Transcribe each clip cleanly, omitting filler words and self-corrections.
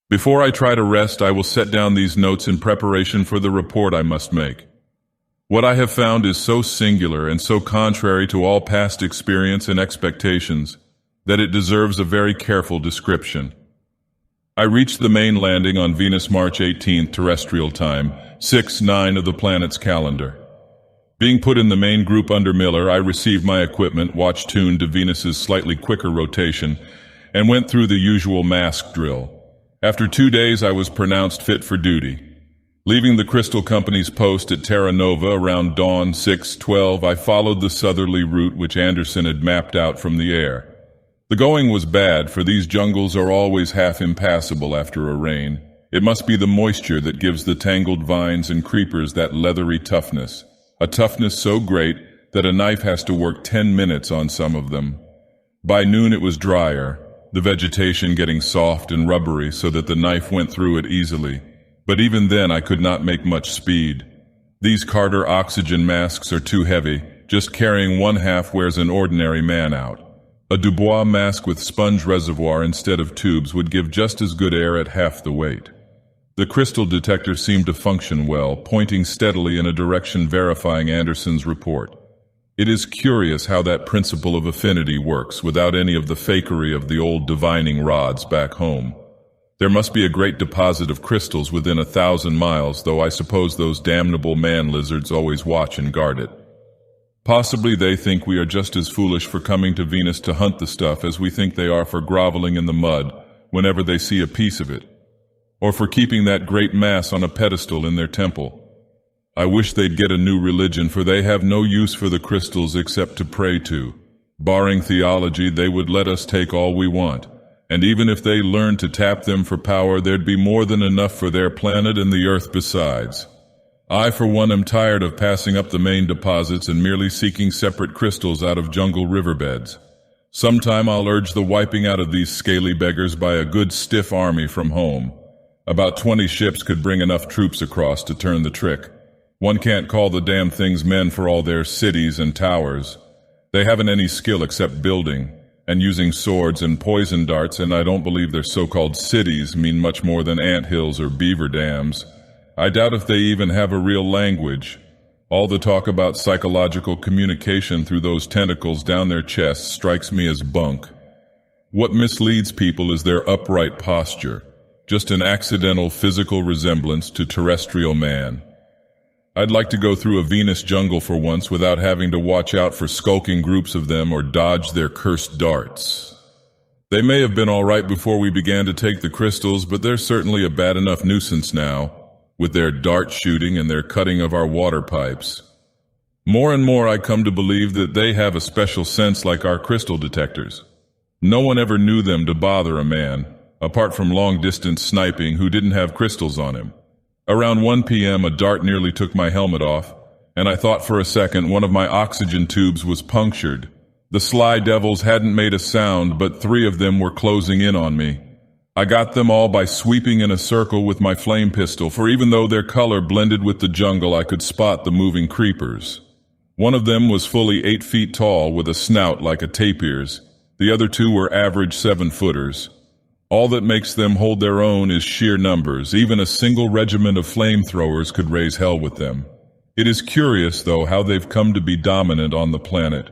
Before I try to rest, I will set down these notes in preparation for the report I must make. What I have found is so singular and so contrary to all past experience and expectations that it deserves a very careful description. I reached the main landing on Venus March 18th terrestrial time, 6/9 of the planet's calendar. Being put in the main group under Miller, I received my equipment, watch tuned to Venus's slightly quicker rotation, and went through the usual mask drill. After 2 days, I was pronounced fit for duty. Leaving the Crystal Company's post at Terra Nova around dawn 6:12, I followed the southerly route which Anderson had mapped out from the air. The going was bad, for these jungles are always half impassable after a rain. It must be the moisture that gives the tangled vines and creepers that leathery toughness, a toughness so great that a knife has to work 10 minutes on some of them. By noon it was drier, the vegetation getting soft and rubbery so that the knife went through it easily. But even then I could not make much speed. These Carter oxygen masks are too heavy, just carrying one half wears an ordinary man out. A Dubois mask with sponge reservoir instead of tubes would give just as good air at half the weight. The crystal detector seemed to function well, pointing steadily in a direction verifying Anderson's report. It is curious how that principle of affinity works without any of the fakery of the old divining rods back home. There must be a great deposit of crystals within 1,000 miles, though I suppose those damnable man-lizards always watch and guard it. Possibly they think we are just as foolish for coming to Venus to hunt the stuff as we think they are for groveling in the mud whenever they see a piece of it, or for keeping that great mass on a pedestal in their temple. I wish they'd get a new religion, for they have no use for the crystals except to pray to. Barring theology, they would let us take all we want, and even if they learned to tap them for power, there'd be more than enough for their planet and the Earth besides. I, for one, am tired of passing up the main deposits and merely seeking separate crystals out of jungle riverbeds. Sometime I'll urge the wiping out of these scaly beggars by a good stiff army from home. About 20 ships could bring enough troops across to turn the trick. One can't call the damn things men for all their cities and towers. They haven't any skill except building, and using swords and poison darts, and I don't believe their so-called cities mean much more than anthills or beaver dams. I doubt if they even have a real language. All the talk about psychological communication through those tentacles down their chests strikes me as bunk. What misleads people is their upright posture, just an accidental physical resemblance to terrestrial man. I'd like to go through a Venus jungle for once without having to watch out for skulking groups of them or dodge their cursed darts. They may have been all right before we began to take the crystals, but they're certainly a bad enough nuisance now, with their dart shooting and their cutting of our water pipes. More and more I come to believe that they have a special sense like our crystal detectors. No one ever knew them to bother a man, apart from long-distance sniping who didn't have crystals on him. Around 1 p.m. a dart nearly took my helmet off, and I thought for a second one of my oxygen tubes was punctured. The sly devils hadn't made a sound, but 3 of them were closing in on me. I got them all by sweeping in a circle with my flame pistol, for even though their color blended with the jungle, I could spot the moving creepers. One of them was fully 8 feet tall with a snout like a tapir's. The other 2 were average 7-footers. All that makes them hold their own is sheer numbers. Even a single regiment of flamethrowers could raise hell with them. It is curious, though, how they've come to be dominant on the planet.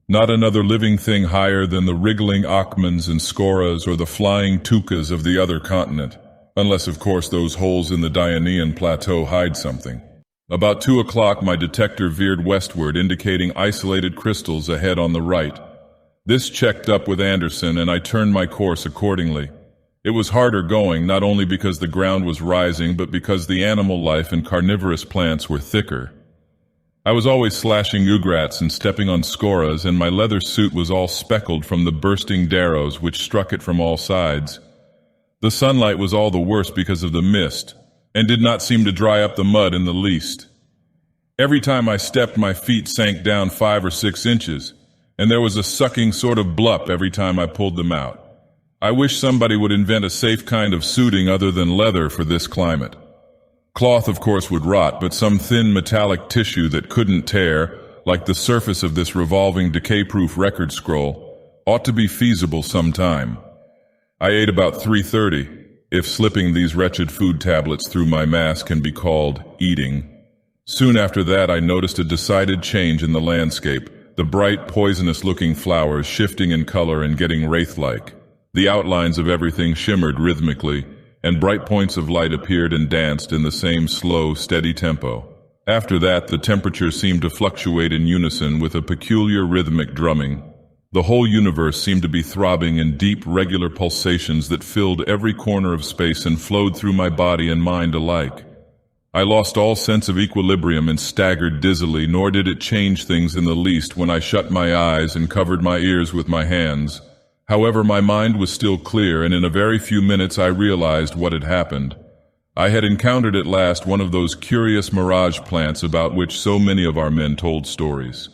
Not another living thing higher than the wriggling Achmans and Skoras or the flying Tukas of the other continent, unless, of course, those holes in the Dianean plateau hide something. About 2 o'clock, my detector veered westward, indicating isolated crystals ahead on the right. This checked up with Anderson, and I turned my course accordingly. It was harder going, not only because the ground was rising, but because the animal life and carnivorous plants were thicker. I was always slashing ugrats and stepping on Skoras, and my leather suit was all speckled from the bursting darrows which struck it from all sides. The sunlight was all the worse because of the mist, and did not seem to dry up the mud in the least. Every time I stepped, my feet sank down 5 or 6 inches, and there was a sucking sort of blup every time I pulled them out. I wish somebody would invent a safe kind of suiting other than leather for this climate. Cloth, of course, would rot, but some thin metallic tissue that couldn't tear, like the surface of this revolving decay-proof record scroll, ought to be feasible sometime. I ate about 3:30. if slipping these wretched food tablets through my mask can be called eating. Soon after that, I noticed a decided change in the landscape, the bright, poisonous-looking flowers shifting in color and getting wraith-like. The outlines of everything shimmered rhythmically, and bright points of light appeared and danced in the same slow, steady tempo. After that, the temperature seemed to fluctuate in unison with a peculiar rhythmic drumming. The whole universe seemed to be throbbing in deep, regular pulsations that filled every corner of space and flowed through my body and mind alike. I lost all sense of equilibrium and staggered dizzily, nor did it change things in the least when I shut my eyes and covered my ears with my hands. However, my mind was still clear, and in a very few minutes I realized what had happened. I had encountered at last one of those curious mirage plants about which so many of our men told stories.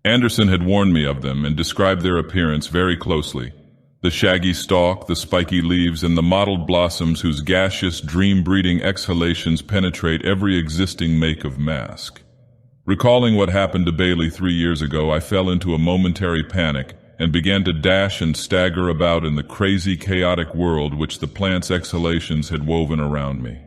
Anderson had warned me of them and described their appearance very closely. The shaggy stalk, the spiky leaves, and the mottled blossoms whose gaseous, dream-breeding exhalations penetrate every existing make of mask. Recalling what happened to Bailey 3 years ago, I fell into a momentary panic and began to dash and stagger about in the crazy, chaotic world which the plant's exhalations had woven around me.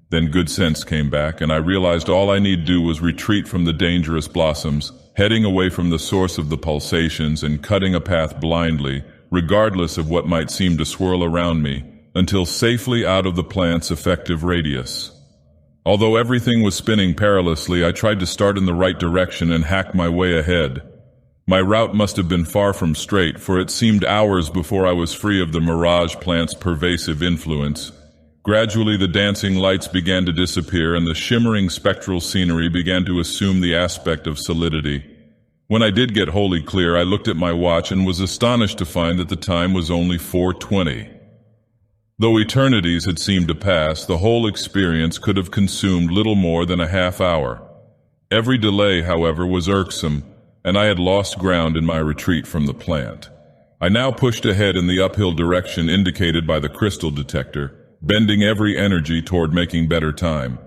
Then good sense came back, and I realized all I need do was retreat from the dangerous blossoms, heading away from the source of the pulsations and cutting a path blindly, regardless of what might seem to swirl around me, until safely out of the plant's effective radius. Although everything was spinning perilously, I tried to start in the right direction and hack my way ahead. My route must have been far from straight, for it seemed hours before I was free of the mirage plant's pervasive influence. Gradually the dancing lights began to disappear, and the shimmering spectral scenery began to assume the aspect of solidity. When I did get wholly clear, I looked at my watch and was astonished to find that the time was only 4:20. Though eternities had seemed to pass, the whole experience could have consumed little more than a half hour. Every delay, however, was irksome, and I had lost ground in my retreat from the plant. I now pushed ahead in the uphill direction indicated by the crystal detector, bending every energy toward making better time.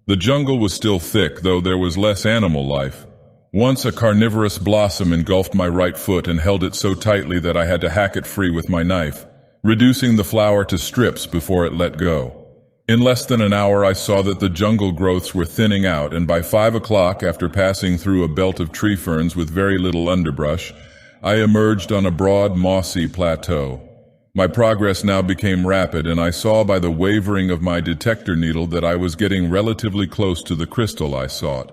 The jungle was still thick, though there was less animal life. Once a carnivorous blossom engulfed my right foot and held it so tightly that I had to hack it free with my knife, reducing the flower to strips before it let go. In less than an hour I saw that the jungle growths were thinning out, and by 5 o'clock, after passing through a belt of tree ferns with very little underbrush, I emerged on a broad, mossy plateau. My progress now became rapid, and I saw by the wavering of my detector needle that I was getting relatively close to the crystal I sought.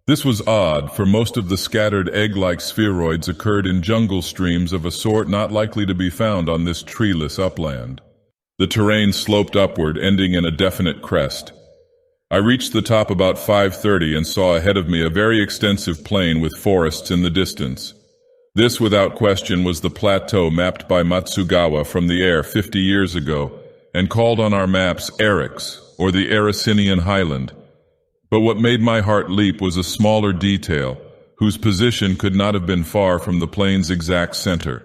This was odd, for most of the scattered egg-like spheroids occurred in jungle streams of a sort not likely to be found on this treeless upland. The terrain sloped upward, ending in a definite crest. I reached the top about 5:30 and saw ahead of me a very extensive plain with forests in the distance. This, without question, was the plateau mapped by Matsugawa from the air 50 years ago and called on our maps Eryx, or the Erycinian Highland. But what made my heart leap was a smaller detail, whose position could not have been far from the plain's exact center.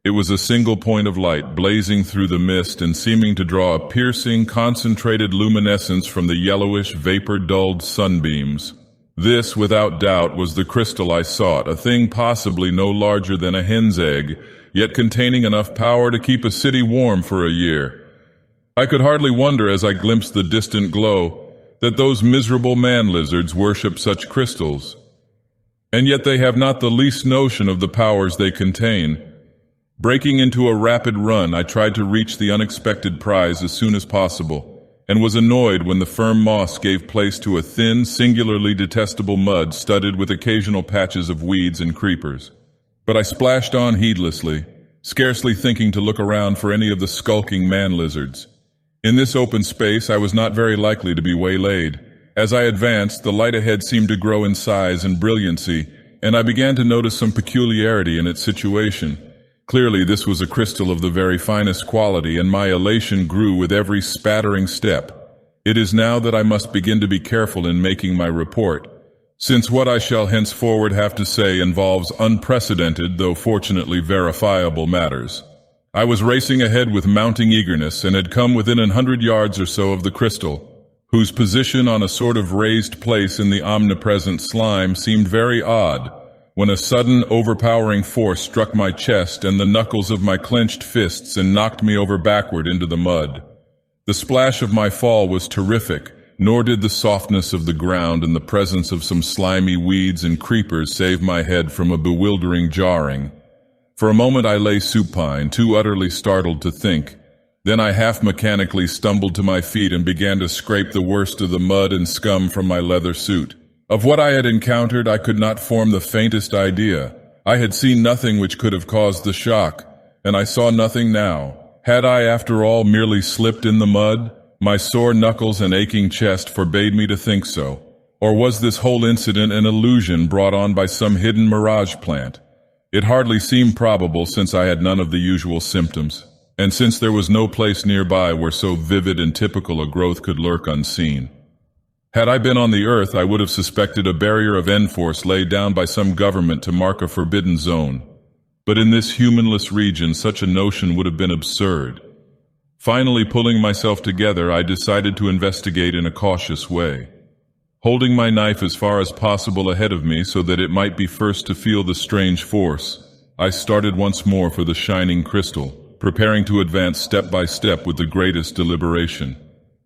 It was a single point of light blazing through the mist and seeming to draw a piercing, concentrated luminescence from the yellowish, vapor-dulled sunbeams. This, without doubt, was the crystal I sought, a thing possibly no larger than a hen's egg, yet containing enough power to keep a city warm for a year. I could hardly wonder, as I glimpsed the distant glow, that those miserable man-lizards worship such crystals. And yet they have not the least notion of the powers they contain. Breaking into a rapid run, I tried to reach the unexpected prize as soon as possible, and was annoyed when the firm moss gave place to a thin, singularly detestable mud studded with occasional patches of weeds and creepers. But I splashed on heedlessly, scarcely thinking to look around for any of the skulking man-lizards. In this open space I was not very likely to be waylaid. As I advanced, the light ahead seemed to grow in size and brilliancy, and I began to notice some peculiarity in its situation. Clearly this was a crystal of the very finest quality, and my elation grew with every spattering step. It is now that I must begin to be careful in making my report, since what I shall henceforward have to say involves unprecedented, though fortunately verifiable matters. I was racing ahead with mounting eagerness, and had come within 100 yards or so of the crystal, whose position on a sort of raised place in the omnipresent slime seemed very odd, when a sudden, overpowering force struck my chest and the knuckles of my clenched fists and knocked me over backward into the mud. The splash of my fall was terrific, nor did the softness of the ground and the presence of some slimy weeds and creepers save my head from a bewildering jarring. For a moment I lay supine, too utterly startled to think. Then I half-mechanically stumbled to my feet and began to scrape the worst of the mud and scum from my leather suit. Of what I had encountered I could not form the faintest idea. I had seen nothing which could have caused the shock, and I saw nothing now. Had I, after all, merely slipped in the mud? My sore knuckles and aching chest forbade me to think so. Or was this whole incident an illusion brought on by some hidden mirage plant? It hardly seemed probable, since I had none of the usual symptoms, and since there was no place nearby where so vivid and typical a growth could lurk unseen. Had I been on the earth, I would have suspected a barrier of N-force laid down by some government to mark a forbidden zone. But in this humanless region, such a notion would have been absurd. Finally, pulling myself together, I decided to investigate in a cautious way. Holding my knife as far as possible ahead of me so that it might be first to feel the strange force, I started once more for the shining crystal, preparing to advance step by step with the greatest deliberation.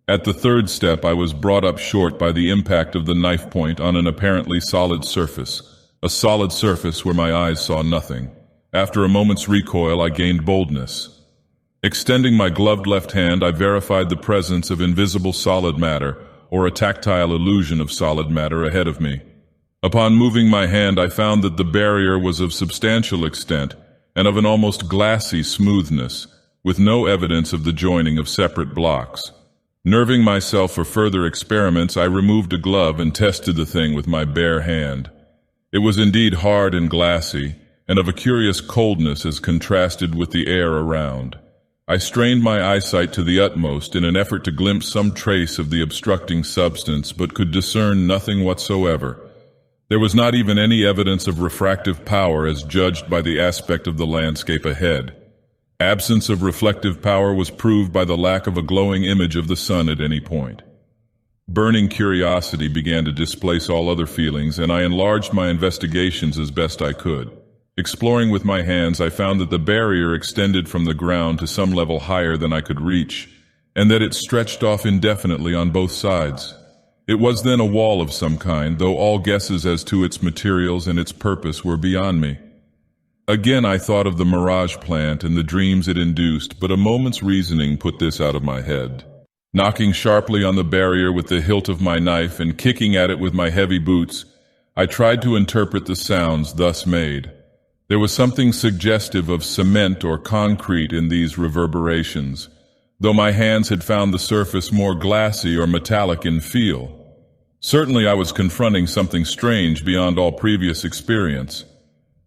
At the third step, I was brought up short by the impact of the knife point on an apparently solid surface, a solid surface where my eyes saw nothing. After a moment's recoil, I gained boldness. Extending my gloved left hand, I verified the presence of invisible solid matter, or a tactile illusion of solid matter ahead of me. Upon moving my hand, I found that the barrier was of substantial extent and of an almost glassy smoothness, with no evidence of the joining of separate blocks. Nerving myself for further experiments, I removed a glove and tested the thing with my bare hand. It was indeed hard and glassy, and of a curious coldness as contrasted with the air around. I strained my eyesight to the utmost in an effort to glimpse some trace of the obstructing substance, but could discern nothing whatsoever. There was not even any evidence of refractive power as judged by the aspect of the landscape ahead. Absence of reflective power was proved by the lack of a glowing image of the sun at any point. Burning curiosity began to displace all other feelings, and I enlarged my investigations as best I could. Exploring with my hands, I found that the barrier extended from the ground to some level higher than I could reach, and that it stretched off indefinitely on both sides. It was then a wall of some kind, though all guesses as to its materials and its purpose were beyond me. Again I thought of the mirage plant and the dreams it induced, but a moment's reasoning put this out of my head. Knocking sharply on the barrier with the hilt of my knife and kicking at it with my heavy boots, I tried to interpret the sounds thus made. There was something suggestive of cement or concrete in these reverberations, though my hands had found the surface more glassy or metallic in feel. Certainly I was confronting something strange beyond all previous experience.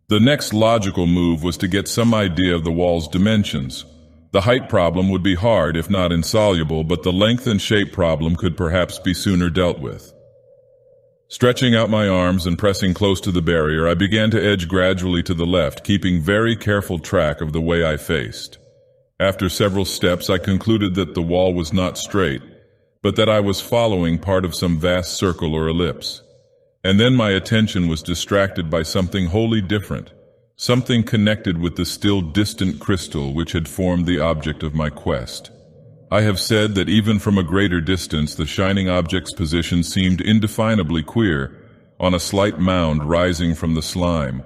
The next logical move was to get some idea of the wall's dimensions. The height problem would be hard, if not insoluble, but the length and shape problem could perhaps be sooner dealt with. Stretching out my arms and pressing close to the barrier, I began to edge gradually to the left, keeping very careful track of the way I faced. After several steps, I concluded that the wall was not straight, but that I was following part of some vast circle or ellipse. And then my attention was distracted by something wholly different, something connected with the still distant crystal which had formed the object of my quest. I have said that even from a greater distance the shining object's position seemed indefinably queer, on a slight mound rising from the slime.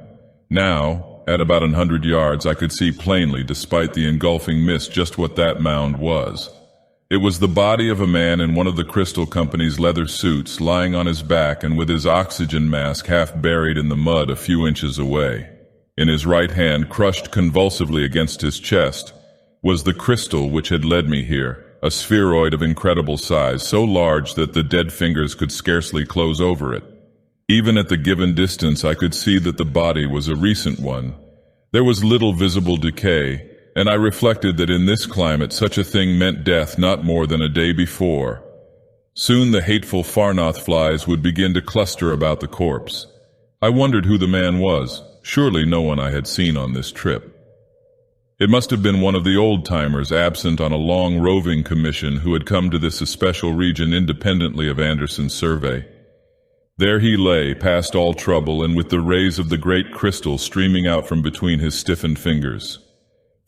Now, at about 100 yards, I could see plainly, despite the engulfing mist, just what that mound was. It was the body of a man in one of the Crystal Company's leather suits, lying on his back and with his oxygen mask half buried in the mud a few inches away. In his right hand, crushed convulsively against his chest, was the crystal which had led me here, a spheroid of incredible size, so large that the dead fingers could scarcely close over it. Even at the given distance, I could see that the body was a recent one. There was little visible decay, and I reflected that in this climate such a thing meant death not more than a day before. Soon the hateful Farnoth flies would begin to cluster about the corpse. I wondered who the man was. Surely no one I had seen on this trip. It must have been one of the old-timers absent on a long roving commission who had come to this especial region independently of Anderson's survey. There he lay, past all trouble, and with the rays of the great crystal streaming out from between his stiffened fingers.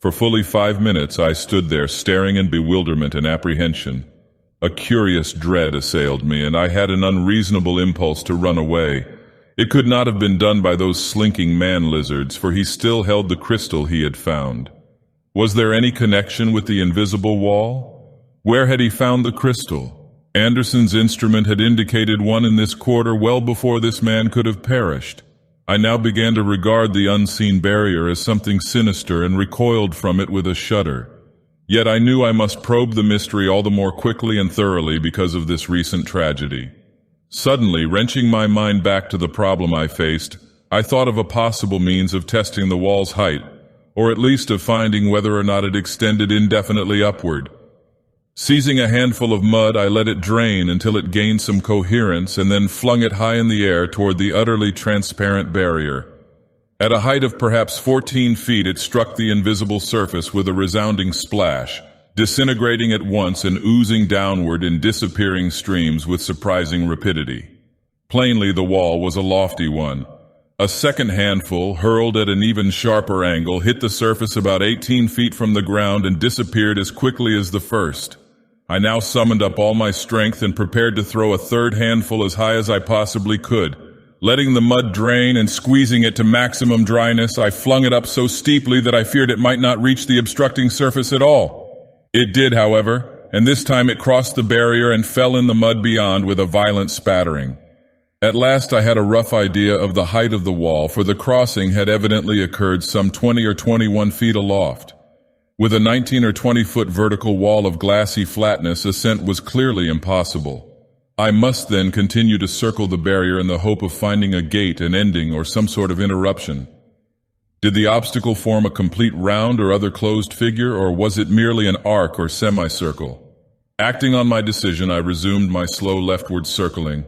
For fully 5 minutes I stood there staring in bewilderment and apprehension. A curious dread assailed me, and I had an unreasonable impulse to run away. It could not have been done by those slinking man-lizards, for he still held the crystal he had found. Was there any connection with the invisible wall? Where had he found the crystal? Anderson's instrument had indicated one in this quarter well before this man could have perished. I now began to regard the unseen barrier as something sinister and recoiled from it with a shudder. Yet I knew I must probe the mystery all the more quickly and thoroughly because of this recent tragedy. Suddenly, wrenching my mind back to the problem I faced, I thought of a possible means of testing the wall's height, or at least of finding whether or not it extended indefinitely upward. Seizing a handful of mud, I let it drain until it gained some coherence and then flung it high in the air toward the utterly transparent barrier. At a height of perhaps 14 feet, it struck the invisible surface with a resounding splash, disintegrating at once and oozing downward in disappearing streams with surprising rapidity. Plainly, the wall was a lofty one. A second handful, hurled at an even sharper angle, hit the surface about 18 feet from the ground and disappeared as quickly as the first. I now summoned up all my strength and prepared to throw a third handful as high as I possibly could. Letting the mud drain and squeezing it to maximum dryness, I flung it up so steeply that I feared it might not reach the obstructing surface at all. It did, however, and this time it crossed the barrier and fell in the mud beyond with a violent spattering. At last I had a rough idea of the height of the wall, for the crossing had evidently occurred some 20 or 21 feet aloft. With a 19 or 20-foot vertical wall of glassy flatness, ascent was clearly impossible. I must then continue to circle the barrier in the hope of finding a gate, an ending, or some sort of interruption. Did the obstacle form a complete round or other closed figure, or was it merely an arc or semicircle? Acting on my decision, I resumed my slow leftward circling,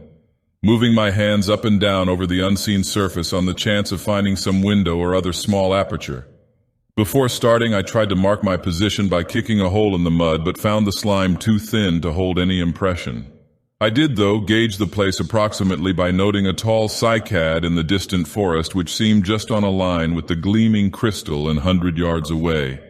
moving my hands up and down over the unseen surface on the chance of finding some window or other small aperture. Before starting, I tried to mark my position by kicking a hole in the mud, but found the slime too thin to hold any impression. I did, though, gauge the place approximately by noting a tall cycad in the distant forest which seemed just on a line with the gleaming crystal 100 yards away.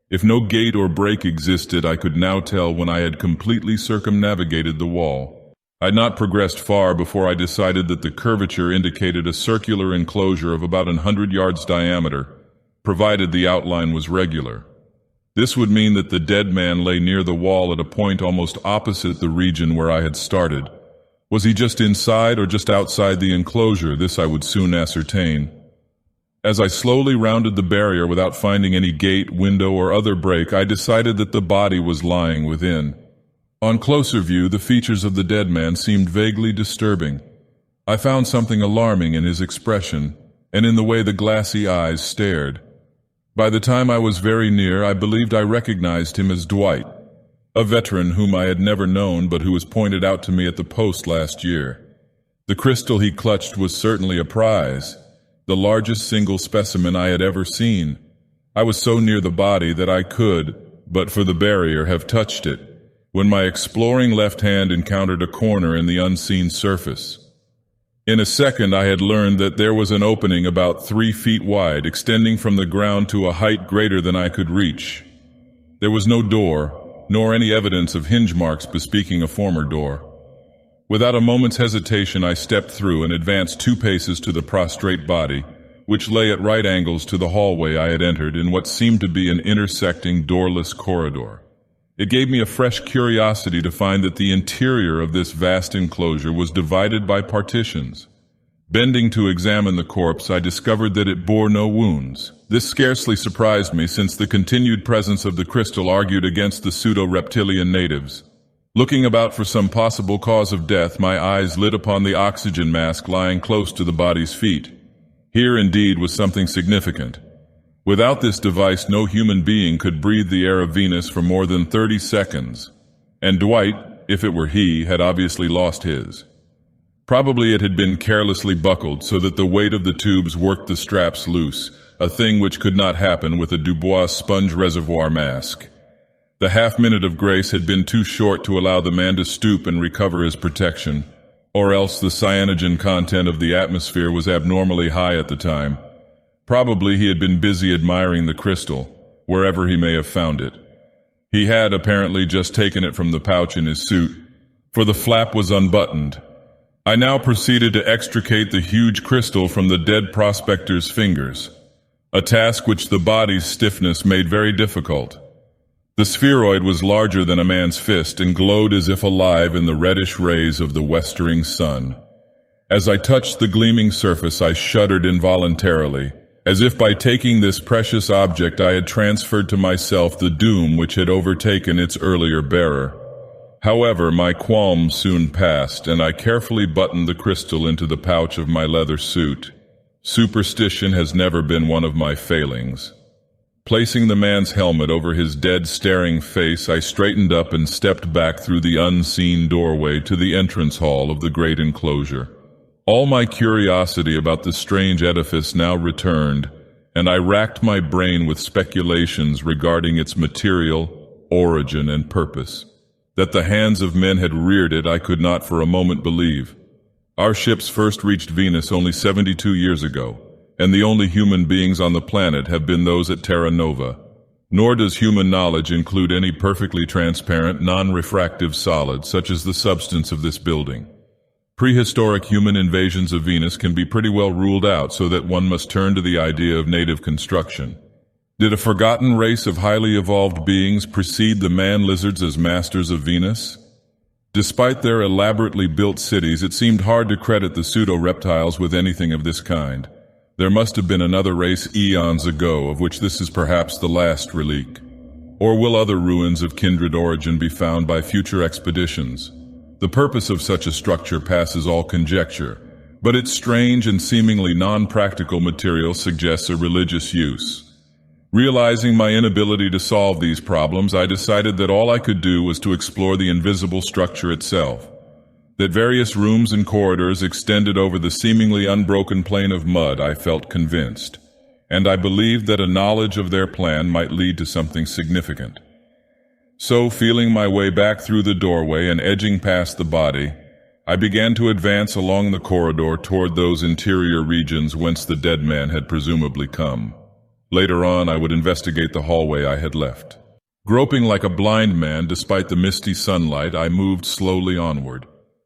If no gate or break existed, I could now tell when I had completely circumnavigated the wall. I had not progressed far before I decided that the curvature indicated a circular enclosure of about 100 yards diameter, provided the outline was regular. This would mean that the dead man lay near the wall at a point almost opposite the region where I had started. Was he just inside or just outside the enclosure? This I would soon ascertain. As I slowly rounded the barrier without finding any gate, window, or other break, I decided that the body was lying within. On closer view, the features of the dead man seemed vaguely disturbing. I found something alarming in his expression, and in the way the glassy eyes stared. By the time I was very near, I believed I recognized him as Dwight, a veteran whom I had never known but who was pointed out to me at the post last year. The crystal he clutched was certainly a prize, the largest single specimen I had ever seen. I was so near the body that I could, but for the barrier, have touched it, when my exploring left hand encountered a corner in the unseen surface. In a second I had learned that there was an opening about 3 feet wide, extending from the ground to a height greater than I could reach. There was no door, nor any evidence of hinge marks bespeaking a former door. Without a moment's hesitation I stepped through and advanced 2 paces to the prostrate body, which lay at right angles to the hallway I had entered in what seemed to be an intersecting doorless corridor. It gave me a fresh curiosity to find that the interior of this vast enclosure was divided by partitions. Bending to examine the corpse, I discovered that it bore no wounds. This scarcely surprised me, since the continued presence of the crystal argued against the pseudo-reptilian natives. Looking about for some possible cause of death, my eyes lit upon the oxygen mask lying close to the body's feet. Here indeed was something significant. Without this device, no human being could breathe the air of Venus for more than 30 seconds, and Dwight, if it were he, had obviously lost his. Probably it had been carelessly buckled so that the weight of the tubes worked the straps loose, a thing which could not happen with a Dubois sponge reservoir mask. The half-minute of grace had been too short to allow the man to stoop and recover his protection, or else the cyanogen content of the atmosphere was abnormally high at the time. Probably he had been busy admiring the crystal, wherever he may have found it. He had apparently just taken it from the pouch in his suit, for the flap was unbuttoned. I now proceeded to extricate the huge crystal from the dead prospector's fingers, a task which the body's stiffness made very difficult. The spheroid was larger than a man's fist and glowed as if alive in the reddish rays of the westering sun. As I touched the gleaming surface, I shuddered involuntarily, as if by taking this precious object I had transferred to myself the doom which had overtaken its earlier bearer. However, my qualms soon passed, and I carefully buttoned the crystal into the pouch of my leather suit. Superstition has never been one of my failings. Placing the man's helmet over his dead, staring face, I straightened up and stepped back through the unseen doorway to the entrance hall of the great enclosure. All my curiosity about the strange edifice now returned, and I racked my brain with speculations regarding its material, origin, and purpose. That the hands of men had reared it, I could not for a moment believe. Our ships first reached Venus only 72 years ago, and the only human beings on the planet have been those at Terra Nova. Nor does human knowledge include any perfectly transparent, non-refractive solid such as the substance of this building. Prehistoric human invasions of Venus can be pretty well ruled out, so that one must turn to the idea of native construction. Did a forgotten race of highly evolved beings precede the man-lizards as masters of Venus? Despite their elaborately built cities, it seemed hard to credit the pseudo-reptiles with anything of this kind. There must have been another race eons ago, of which this is perhaps the last relic. Or will other ruins of kindred origin be found by future expeditions? The purpose of such a structure passes all conjecture, but its strange and seemingly non-practical material suggests a religious use. Realizing my inability to solve these problems, I decided that all I could do was to explore the invisible structure itself. That various rooms and corridors extended over the seemingly unbroken plain of mud, I felt convinced, and I believed that a knowledge of their plan might lead to something significant. So, feeling my way back through the doorway and edging past the body, I began to advance along the corridor toward those interior regions whence the dead man had presumably come. Later on, I would investigate the hallway I had left. Groping like a blind man despite the misty sunlight, I moved slowly onward.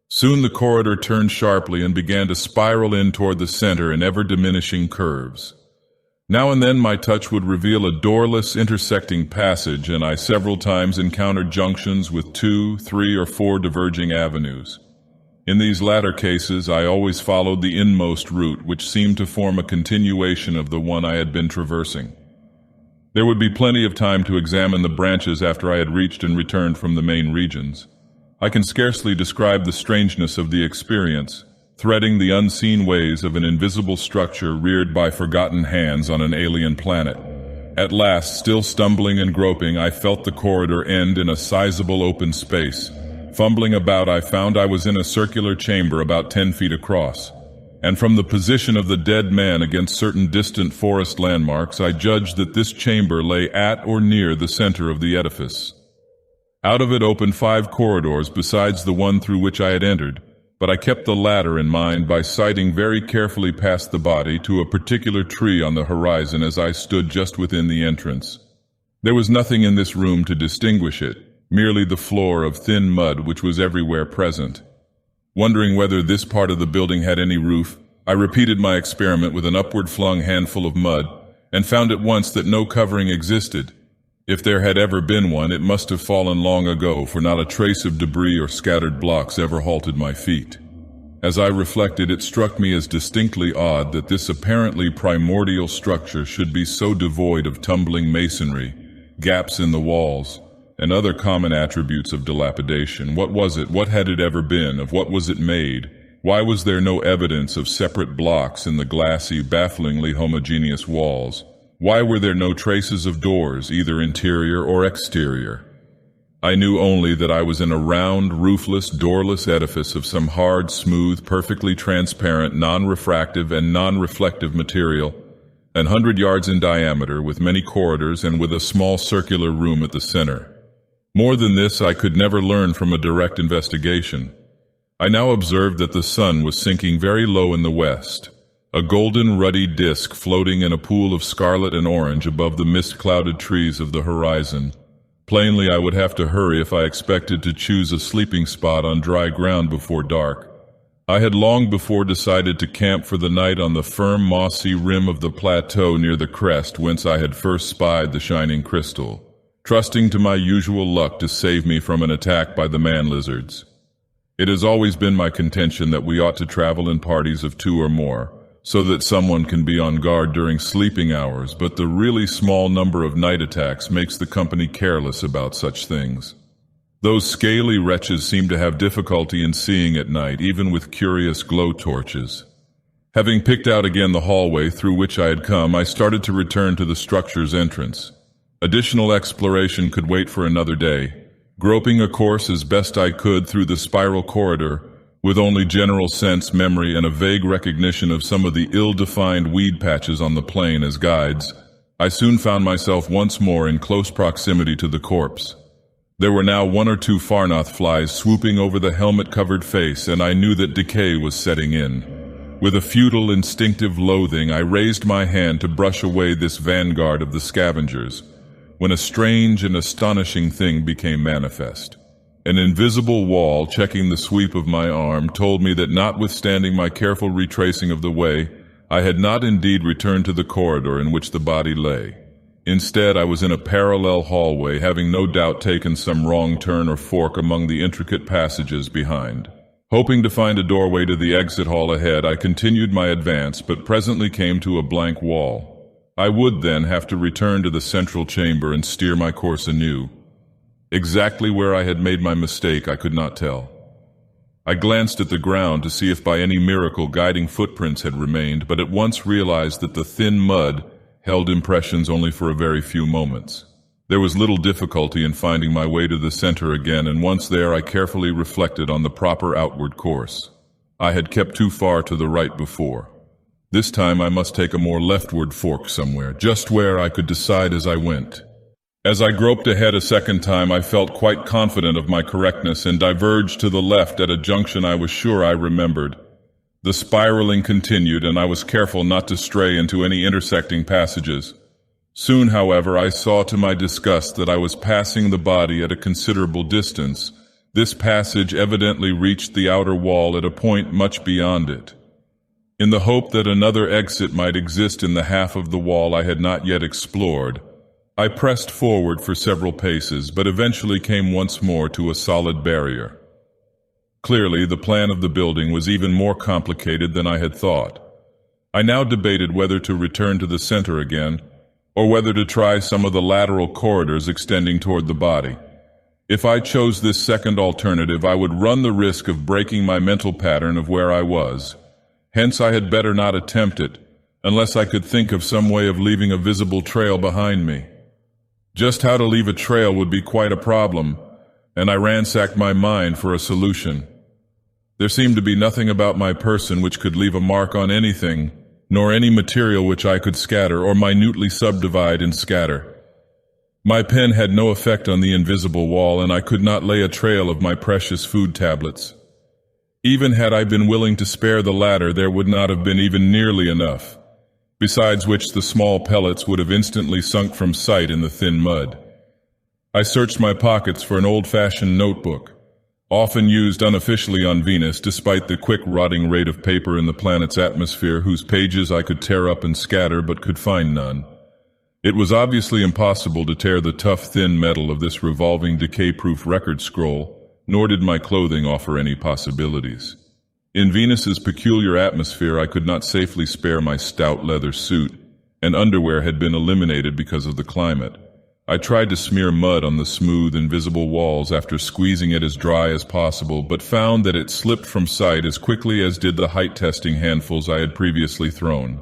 Soon the corridor turned sharply and began to spiral in toward the center in ever-diminishing curves. Now and then my touch would reveal a doorless, intersecting passage, and I several times encountered junctions with 2, 3, or 4 diverging avenues. In these latter cases, I always followed the inmost route, which seemed to form a continuation of the one I had been traversing. There would be plenty of time to examine the branches after I had reached and returned from the main regions. I can scarcely describe the strangeness of the experience, threading the unseen ways of an invisible structure reared by forgotten hands on an alien planet. At last, still stumbling and groping, I felt the corridor end in a sizable open space. Fumbling about, I found I was in a circular chamber about 10 feet across, and from the position of the dead man against certain distant forest landmarks, I judged that this chamber lay at or near the center of the edifice. Out of it opened 5 corridors besides the one through which I had entered, but I kept the latter in mind by sighting very carefully past the body to a particular tree on the horizon as I stood just within the entrance. There was nothing in this room to distinguish it, merely the floor of thin mud which was everywhere present. Wondering whether this part of the building had any roof, I repeated my experiment with an upward-flung handful of mud, and found at once that no covering existed. If there had ever been one, it must have fallen long ago, for not a trace of debris or scattered blocks ever halted my feet. As I reflected, it struck me as distinctly odd that this apparently primordial structure should be so devoid of tumbling masonry, gaps in the walls, and other common attributes of dilapidation. What was it? What had it ever been? Of what was it made? Why was there no evidence of separate blocks in the glassy, bafflingly homogeneous walls? Why were there no traces of doors, either interior or exterior? I knew only that I was in a round, roofless, doorless edifice of some hard, smooth, perfectly transparent, non-refractive and non-reflective material, 100 yards in diameter, with many corridors and with a small circular room at the center. More than this I could never learn from a direct investigation. I now observed that the sun was sinking very low in the west. a golden ruddy disk floating in a pool of scarlet and orange above the mist-clouded trees of the horizon. Plainly, I would have to hurry if I expected to choose a sleeping spot on dry ground before dark. I had long before decided to camp for the night on the firm, mossy rim of the plateau near the crest whence I had first spied the shining crystal, trusting to my usual luck to save me from an attack by the man-lizards. It has always been my contention that we ought to travel in parties of 2 or more, so that someone can be on guard during sleeping hours, but the really small number of night attacks makes the company careless about such things. Those scaly wretches seem to have difficulty in seeing at night, even with curious glow torches. Having picked out again the hallway through which I had come, I started to return to the structure's entrance. Additional exploration could wait for another day. Groping a course as best I could through the spiral corridor, with only general sense, memory, and a vague recognition of some of the ill-defined weed patches on the plain as guides, I soon found myself once more in close proximity to the corpse. There were now 1 or 2 Farnoth flies swooping over the helmet-covered face, and I knew that decay was setting in. With a futile, instinctive loathing, I raised my hand to brush away this vanguard of the scavengers, when a strange and astonishing thing became manifest. An invisible wall checking the sweep of my arm told me that notwithstanding my careful retracing of the way, I had not indeed returned to the corridor in which the body lay. Instead, I was in a parallel hallway, having no doubt taken some wrong turn or fork among the intricate passages behind. Hoping to find a doorway to the exit hall ahead, I continued my advance, but presently came to a blank wall. I would then have to return to the central chamber and steer my course anew. Exactly where I had made my mistake I could not tell. I glanced at the ground to see if by any miracle guiding footprints had remained, but at once realized that the thin mud held impressions only for a very few moments. There was little difficulty in finding my way to the center again, and once there I carefully reflected on the proper outward course. I had kept too far to the right before. This time I must take a more leftward fork somewhere, just where I could decide as I went. As I groped ahead a second time, I felt quite confident of my correctness and diverged to the left at a junction I was sure I remembered. The spiraling continued, and I was careful not to stray into any intersecting passages. Soon, however, I saw to my disgust that I was passing the body at a considerable distance. This passage evidently reached the outer wall at a point much beyond it. In the hope that another exit might exist in the half of the wall I had not yet explored, I pressed forward for several paces, but eventually came once more to a solid barrier. Clearly, the plan of the building was even more complicated than I had thought. I now debated whether to return to the center again, or whether to try some of the lateral corridors extending toward the body. If I chose this second alternative, I would run the risk of breaking my mental pattern of where I was. Hence, I had better not attempt it, unless I could think of some way of leaving a visible trail behind me. Just how to leave a trail would be quite a problem, and I ransacked my mind for a solution. There seemed to be nothing about my person which could leave a mark on anything, nor any material which I could scatter or minutely subdivide and scatter. My pen had no effect on the invisible wall, and I could not lay a trail of my precious food tablets. Even had I been willing to spare the latter, there would not have been even nearly enough, besides which the small pellets would have instantly sunk from sight in the thin mud. I searched my pockets for an old-fashioned notebook, often used unofficially on Venus despite the quick rotting rate of paper in the planet's atmosphere, whose pages I could tear up and scatter but could find none. It was obviously impossible to tear the tough, thin metal of this revolving, decay-proof record scroll, nor did my clothing offer any possibilities. In Venus's peculiar atmosphere, I could not safely spare my stout leather suit, and underwear had been eliminated because of the climate. I tried to smear mud on the smooth, invisible walls after squeezing it as dry as possible, but found that it slipped from sight as quickly as did the height-testing handfuls I had previously thrown.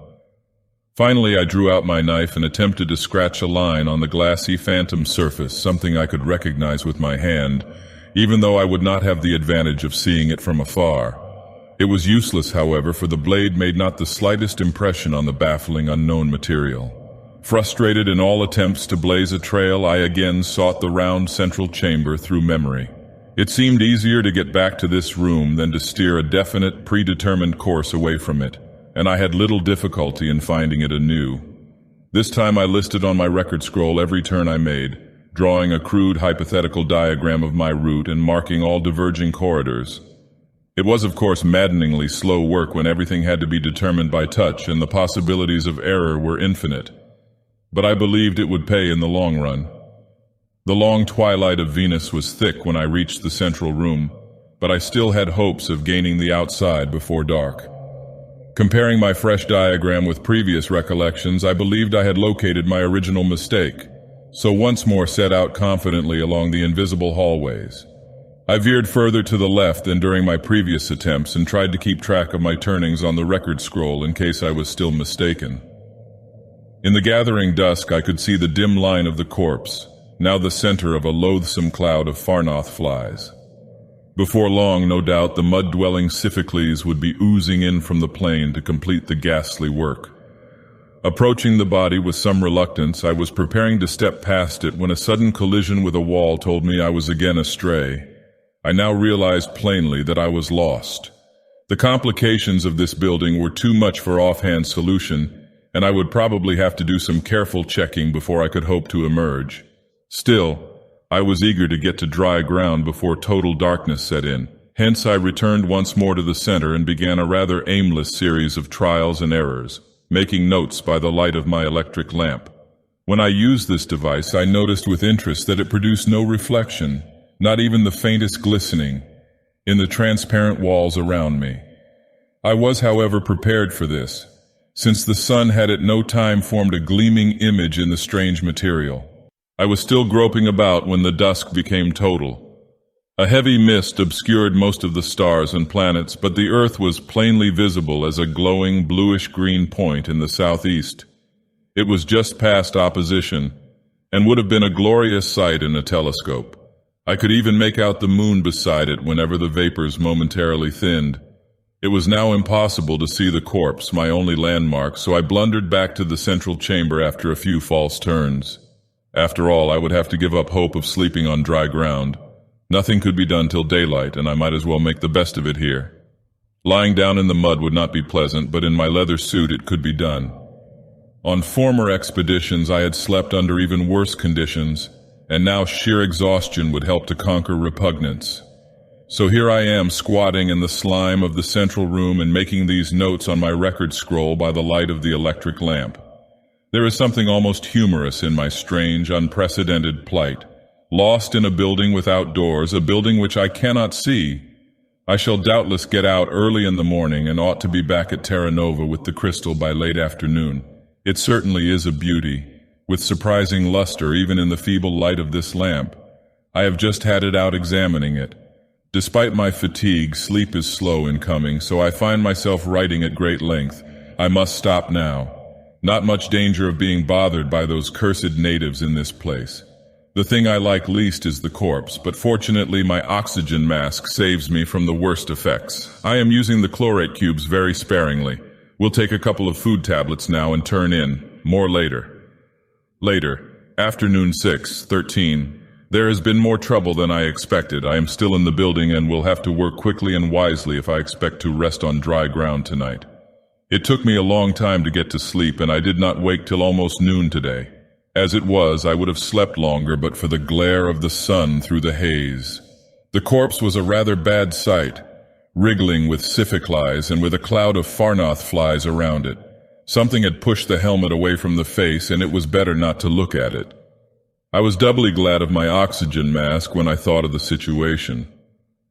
Finally, I drew out my knife and attempted to scratch a line on the glassy phantom surface, something I could recognize with my hand, even though I would not have the advantage of seeing it from afar. It was useless, however, for the blade made not the slightest impression on the baffling unknown material. Frustrated in all attempts to blaze a trail, I again sought the round central chamber through memory. It seemed easier to get back to this room than to steer a definite, predetermined course away from it. and I had little difficulty in finding it anew. This time I listed on my record scroll every turn I made, drawing a crude hypothetical diagram of my route and marking all diverging corridors. It was, of course, maddeningly slow work when everything had to be determined by touch and the possibilities of error were infinite. But I believed it would pay in the long run. The long twilight of Venus was thick when I reached the central room, but I still had hopes of gaining the outside before dark. Comparing my fresh diagram with previous recollections, I believed I had located my original mistake, so once more set out confidently along the invisible hallways. I veered further to the left than during my previous attempts and tried to keep track of my turnings on the record scroll in case I was still mistaken. In the gathering dusk, I could see the dim line of the corpse, now the center of a loathsome cloud of Farnoth flies. Before long, no doubt, the mud-dwelling Siphocles would be oozing in from the plain to complete the ghastly work. Approaching the body with some reluctance, I was preparing to step past it when a sudden collision with a wall told me I was again astray. I now realized plainly that I was lost. The complications of this building were too much for offhand solution, and I would probably have to do some careful checking before I could hope to emerge. Still, I was eager to get to dry ground before total darkness set in. Hence I returned once more to the center and began a rather aimless series of trials and errors, making notes by the light of my electric lamp. When I used this device, I noticed with interest that it produced no reflection, not even the faintest glistening, in the transparent walls around me. I was, however, prepared for this, since the sun had at no time formed a gleaming image in the strange material. I was still groping about when the dusk became total. A heavy mist obscured most of the stars and planets, but the Earth was plainly visible as a glowing bluish-green point in the southeast. It was just past opposition, and would have been a glorious sight in a telescope. I could even make out the moon beside it whenever the vapors momentarily thinned. It was now impossible to see the corpse, my only landmark, so I blundered back to the central chamber after a few false turns. After all, I would have to give up hope of sleeping on dry ground. Nothing could be done till daylight, and I might as well make the best of it here. Lying down in the mud would not be pleasant, but in my leather suit it could be done. On former expeditions I had slept under even worse conditions, and now sheer exhaustion would help to conquer repugnance. So here I am squatting in the slime of the central room and making these notes on my record scroll by the light of the electric lamp. There is something almost humorous in my strange, unprecedented plight. Lost in a building without doors, a building which I cannot see. I shall doubtless get out early in the morning and ought to be back at Terra Nova with the crystal by late afternoon. It certainly is a beauty, with surprising luster even in the feeble light of this lamp. I have just had it out examining it. Despite my fatigue, sleep is slow in coming, so I find myself writing at great length. I must stop now. Not much danger of being bothered by those cursed natives in this place. The thing I like least is the corpse, but fortunately my oxygen mask saves me from the worst effects. I am using the chlorate cubes very sparingly. We'll take a couple of food tablets now and turn in. More later. Later. Afternoon 6:13. There has been more trouble than I expected. I am still in the building and will have to work quickly and wisely if I expect to rest on dry ground tonight. It took me a long time to get to sleep, and I did not wake till almost noon today. As it was, I would have slept longer but for the glare of the sun through the haze. The corpse was a rather bad sight, wriggling with Siphocles and with a cloud of Farnoth flies around it. Something had pushed the helmet away from the face, and it was better not to look at it. I was doubly glad of my oxygen mask when I thought of the situation.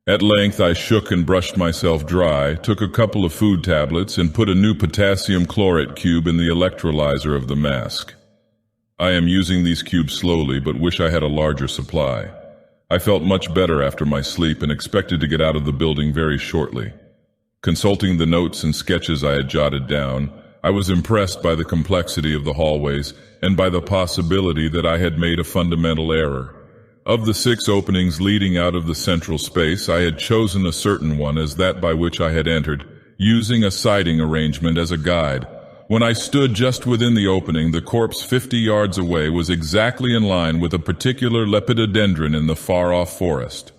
At length I shook and brushed myself dry, took a couple of food tablets, and put a new potassium chlorate cube in the electrolyzer of the mask. I am using these cubes slowly, but wish I had a larger supply. I felt much better after my sleep and expected to get out of the building very shortly. Consulting the notes and sketches I had jotted down, I was impressed by the complexity of the hallways and by the possibility that I had made a fundamental error. Of the 6 openings leading out of the central space, I had chosen a certain one as that by which I had entered, using a siding arrangement as a guide. When I stood just within the opening, the corpse 50 yards away was exactly in line with a particular lepidodendron in the far-off forest.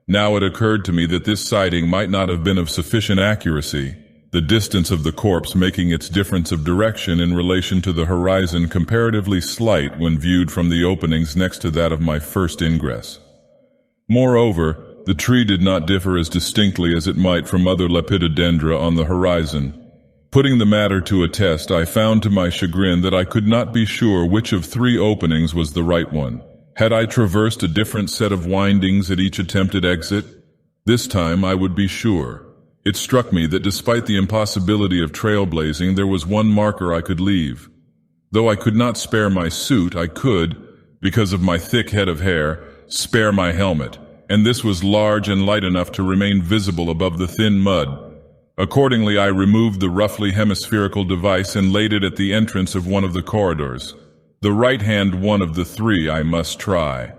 Now it occurred to me that this sighting might not have been of sufficient accuracy. the distance of the corpse making its difference of direction in relation to the horizon comparatively slight when viewed from the openings next to that of my first ingress. Moreover, the tree did not differ as distinctly as it might from other lepidodendra on the horizon. Putting the matter to a test, I found to my chagrin that I could not be sure which of 3 openings was the right one. Had I traversed a different set of windings at each attempted exit? This time I would be sure. It struck me that despite the impossibility of trailblazing, there was one marker I could leave. Though I could not spare my suit, I could, because of my thick head of hair, spare my helmet, and this was large and light enough to remain visible above the thin mud. Accordingly, I removed the roughly hemispherical device and laid it at the entrance of one of the corridors. The right-hand one of the 3 I must try.